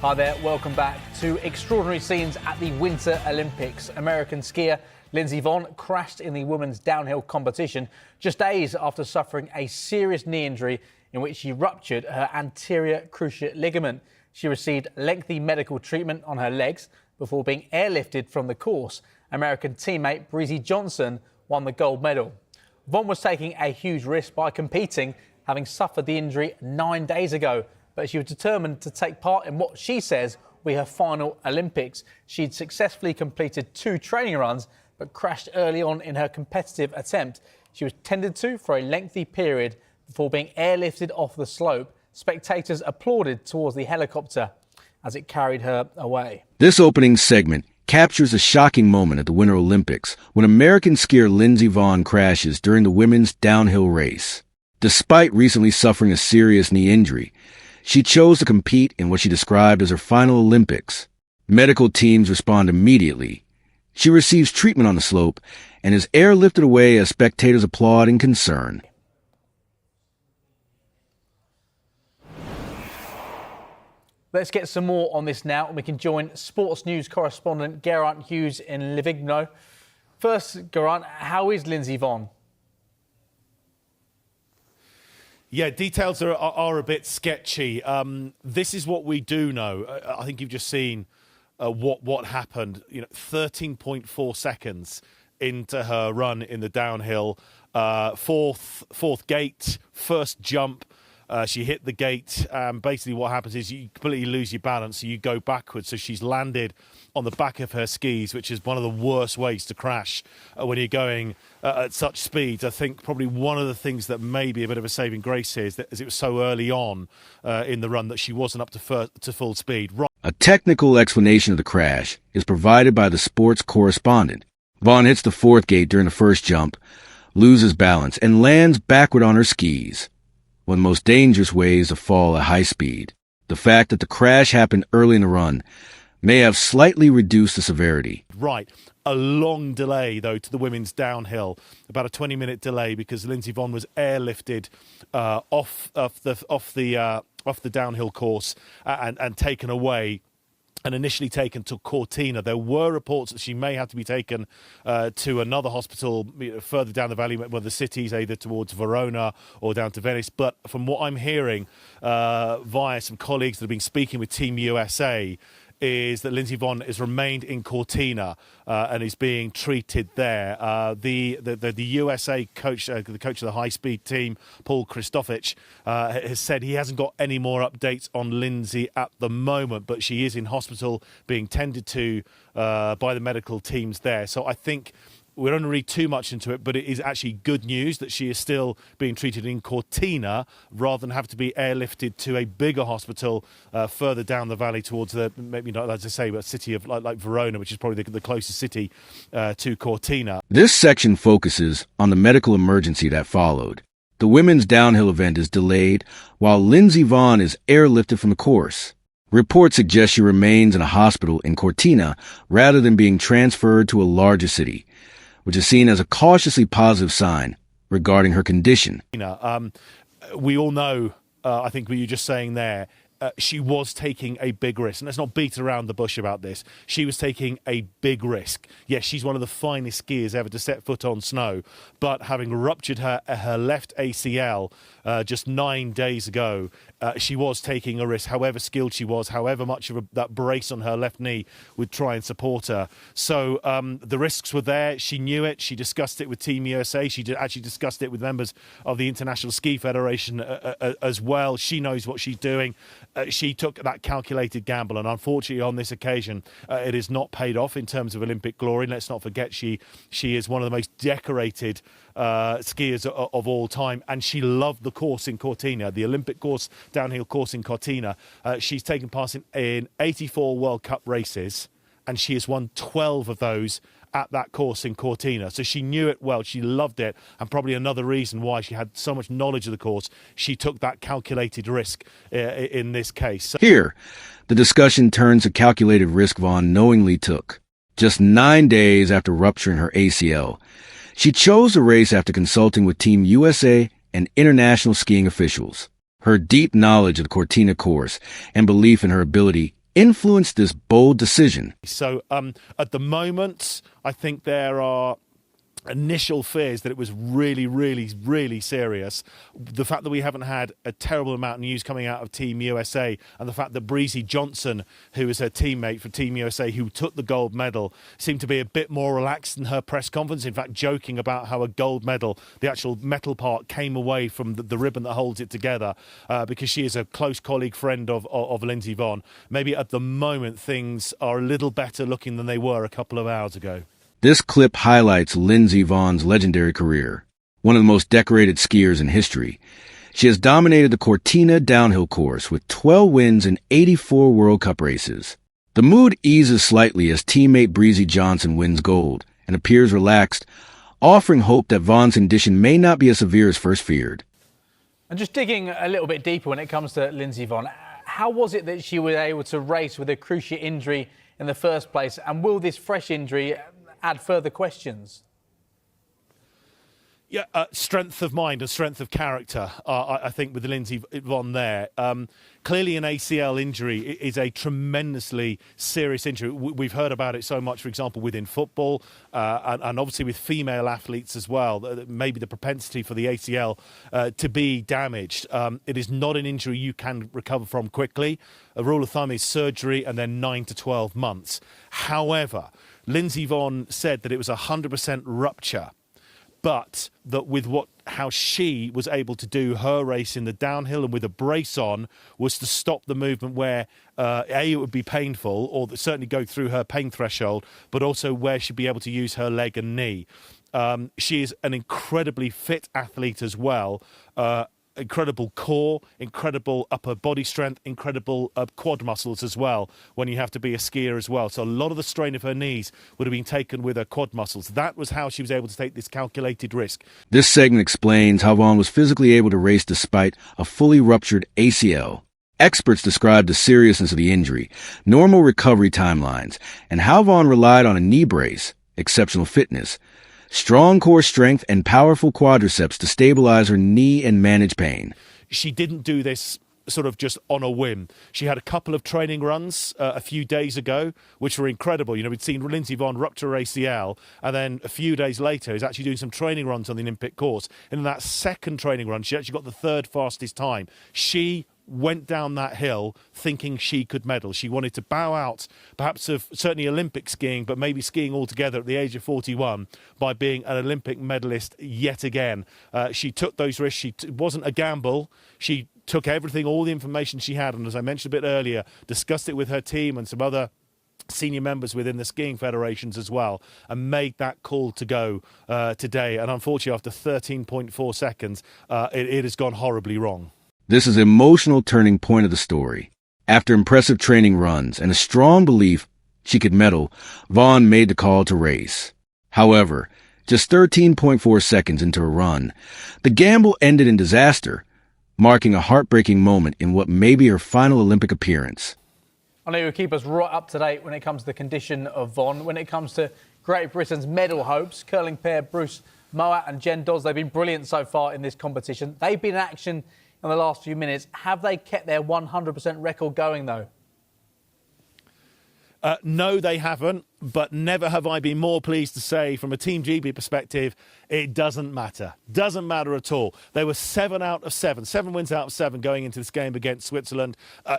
Hi there, welcome back to extraordinary scenes at the Winter Olympics. American skier Lindsey Vonn crashed in the women's downhill competition just days after suffering a serious knee injury in which she ruptured her anterior cruciate ligament. She received lengthy medical treatment on her legs before being airlifted from the course. American teammate Breezy Johnson won the gold medal. Vonn was taking a huge risk by competing, having suffered the injury 9 days ago. But she was determined to take part in what she says will be her final Olympics. She'd successfully completed 2 training runs, but crashed early on in her competitive attempt. She was tended to for a lengthy period before being airlifted off the slope. Spectators applauded towards the helicopter as it carried her away. This opening segment captures a shocking moment at the Winter Olympics when American skier Lindsey Vonn crashes during the women's downhill race. Despite recently suffering a serious knee injury, she chose to compete in what she described as her final Olympics. Medical teams respond immediately. She receives treatment on the slope and is airlifted away as spectators applaud in concern. Let's get some more on this now, and we can join sports news correspondent Geraint Hughes in Livigno. First, Geraint, how is Lindsey Vonn? Yeah, details are a bit sketchy. This is what we do know. I think you've just seen what happened. 13.4 seconds into her run in the downhill, fourth gate, first jump. She hit the gate. Basically, what happens is you completely lose your balance, so you go backwards. So she's landed on the back of her skis, which is one of the worst ways to crash when you're going at such speeds. I think probably one of the things that may be a bit of a saving grace here is that as it was so early on in the run that she wasn't up to full speed. A technical explanation of the crash is provided by the sports correspondent. Vonn hits the 4th gate during the first jump, loses balance, and lands backward on her skis. One of the most dangerous ways to fall at high speed. The fact that the crash happened early in the run may have slightly reduced the severity. Right. A long delay, though, to the women's downhill. About a 20-minute delay because Lindsey Vonn was airlifted off the downhill course and taken away. And initially taken to Cortina. There were reports that she may have to be taken to another hospital further down the valley, one of the cities, either towards Verona or down to Venice. But from what I'm hearing via some colleagues that have been speaking with Team USA, is that Lindsey Vonn has remained in Cortina and is being treated there. The USA coach, the coach of the high-speed team, Paul Christofich, has said he hasn't got any more updates on Lindsey at the moment, but she is in hospital being tended to by the medical teams there. So I think we don't read too much into it, but it is actually good news that she is still being treated in Cortina rather than have to be airlifted to a bigger hospital further down the valley towards maybe not, as I say, but a city of like Verona, which is probably the closest city to Cortina. This section focuses on the medical emergency that followed. The women's downhill event is delayed while Lindsey Vonn is airlifted from the course. Reports suggest she remains in a hospital in Cortina rather than being transferred to a larger city, which is seen as a cautiously positive sign regarding her condition. We all know, I think what you're just saying there, she was taking a big risk. And let's not beat around the bush about this. She was taking a big risk. Yes, she's one of the finest skiers ever to set foot on snow. But having ruptured her left ACL just 9 days ago, she was taking a risk, however skilled she was, however much of that brace on her left knee would try and support her. So the risks were there. She knew it. She discussed it with Team USA. She actually discussed it with members of the International Ski Federation as well. She knows what she's doing. She took that calculated gamble, and unfortunately on this occasion it is not paid off in terms of Olympic glory. Let's not forget she is one of the most decorated skiers of all time, and she loved the course in Cortina, the Olympic course, downhill course in Cortina. She's taken part in 84 World Cup races, and she has won 12 of those at that course in Cortina. So she knew it well, she loved it, and probably another reason why she had so much knowledge of the course, she took that calculated risk in this case. Here, the discussion turns to calculated risk Vonn knowingly took. Just 9 days after rupturing her ACL, she chose the race after consulting with Team USA and international skiing officials. Her deep knowledge of the Cortina course and belief in her ability influenced this bold decision? So at the moment, I think there are initial fears that it was really serious. The fact that we haven't had a terrible amount of news coming out of Team USA, and the fact that Breezy Johnson, who was her teammate for Team USA, who took the gold medal, seemed to be a bit more relaxed in her press conference, in fact joking about how a gold medal, the actual metal part, came away from the ribbon that holds it together, because she is a close colleague, friend of Lindsey Vonn. Maybe at the moment things are a little better looking than they were a couple of hours ago. This clip highlights Lindsey Vonn's legendary career, one of the most decorated skiers in history. She has dominated the Cortina downhill course with 12 wins in 84 World Cup races. The mood eases slightly as teammate Breezy Johnson wins gold and appears relaxed, offering hope that Vonn's condition may not be as severe as first feared. And just digging a little bit deeper when it comes to Lindsey Vonn, how was it that she was able to race with a cruciate injury in the first place? And will this fresh injury add further questions? Yeah, strength of mind and strength of character, I think, with Lindsey Vonn there. Clearly an ACL injury is a tremendously serious injury. We've heard about it so much, for example, within football and obviously with female athletes as well, maybe the propensity for the ACL to be damaged. It is not an injury you can recover from quickly. A rule of thumb is surgery and then 9 to 12 months. However, Lindsey Vonn said that it was 100% rupture, but that with how she was able to do her race in the downhill and with a brace on was to stop the movement where it would be painful, or certainly go through her pain threshold, but also where she'd be able to use her leg and knee. She is an incredibly fit athlete as well. Incredible core, incredible upper body strength, incredible quad muscles as well when you have to be a skier as well. So a lot of the strain of her knees would have been taken with her quad muscles. That was how she was able to take this calculated risk. This segment explains how Vonn was physically able to race despite a fully ruptured ACL. Experts describe the seriousness of the injury, normal recovery timelines, and how Vonn relied on a knee brace, exceptional fitness, strong core strength, and powerful quadriceps to stabilize her knee and manage pain. She didn't do this sort of just on a whim. She had a couple of training runs a few days ago, which were incredible. You know, we'd seen Lindsey Vonn rupture her ACL, and then a few days later, is actually doing some training runs on the Olympic course. And in that second training run, she actually got the third fastest time. She went down that hill thinking she could medal. She wanted to bow out, perhaps of certainly Olympic skiing, but maybe skiing altogether at the age of 41 by being an Olympic medalist yet again. She took those risks. It wasn't a gamble. She took everything, all the information she had, and as I mentioned a bit earlier, discussed it with her team and some other senior members within the skiing federations as well, and made that call to go today. And unfortunately, after 13.4 seconds, it has gone horribly wrong. This is an emotional turning point of the story. After impressive training runs and a strong belief she could medal, Vonn made the call to race. However, just 13.4 seconds into her run, the gamble ended in disaster, marking a heartbreaking moment in what may be her final Olympic appearance. I know you'll keep us right up to date when it comes to the condition of Vonn. When it comes to Great Britain's medal hopes, curling pair Bruce Mowat and Jen Dodds, they've been brilliant so far in this competition. They've been in action in the last few minutes. Have they kept their 100% record going, though? No, they haven't, but never have I been more pleased to say from a Team GB perspective, it doesn't matter. Doesn't matter at all. They were 7 out of 7 wins out of 7 going into this game against Switzerland.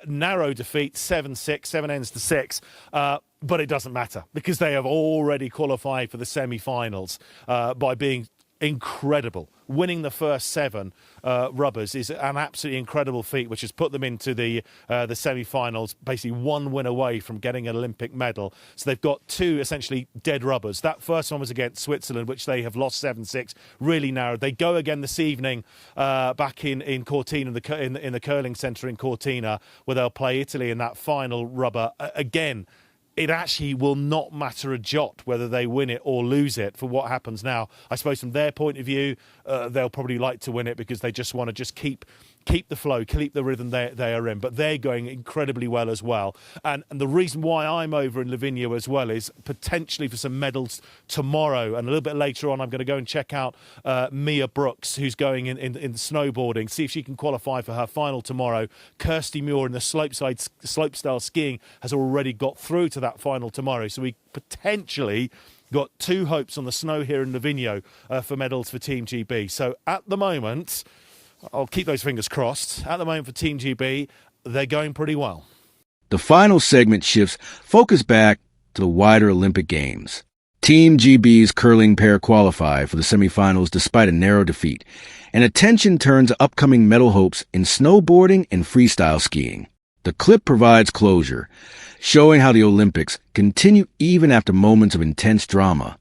Narrow defeat, 7-6, 7 ends to 6. But it doesn't matter because they have already qualified for the semi-finals by being incredible. Winning the first 7 rubbers is an absolutely incredible feat, which has put them into the semi-finals, basically 1 win away from getting an Olympic medal. So they've got 2 essentially dead rubbers. That first one was against Switzerland, which they have lost 7-6, really narrowed. They go again this evening back in Cortina, in the curling centre in Cortina, where they'll play Italy in that final rubber. Again, it actually will not matter a jot whether they win it or lose it for what happens now. I suppose from their point of view, they'll probably like to win it because they just want to keep keep the flow, keep the rhythm they are in. But they're going incredibly well as well. And the reason why I'm over in Livigno as well is potentially for some medals tomorrow. And a little bit later on, I'm going to go and check out Mia Brooks, who's going in snowboarding, see if she can qualify for her final tomorrow. Kirsty Muir in the slopestyle skiing has already got through to that final tomorrow. So we potentially got two hopes on the snow here in Livigno for medals for Team GB. So at the moment, I'll keep those fingers crossed. At the moment for Team GB, they're going pretty well. The final segment shifts focus back to the wider Olympic Games. Team GB's curling pair qualify for the semifinals despite a narrow defeat, and attention turns to upcoming medal hopes in snowboarding and freestyle skiing. The clip provides closure, showing how the Olympics continue even after moments of intense drama.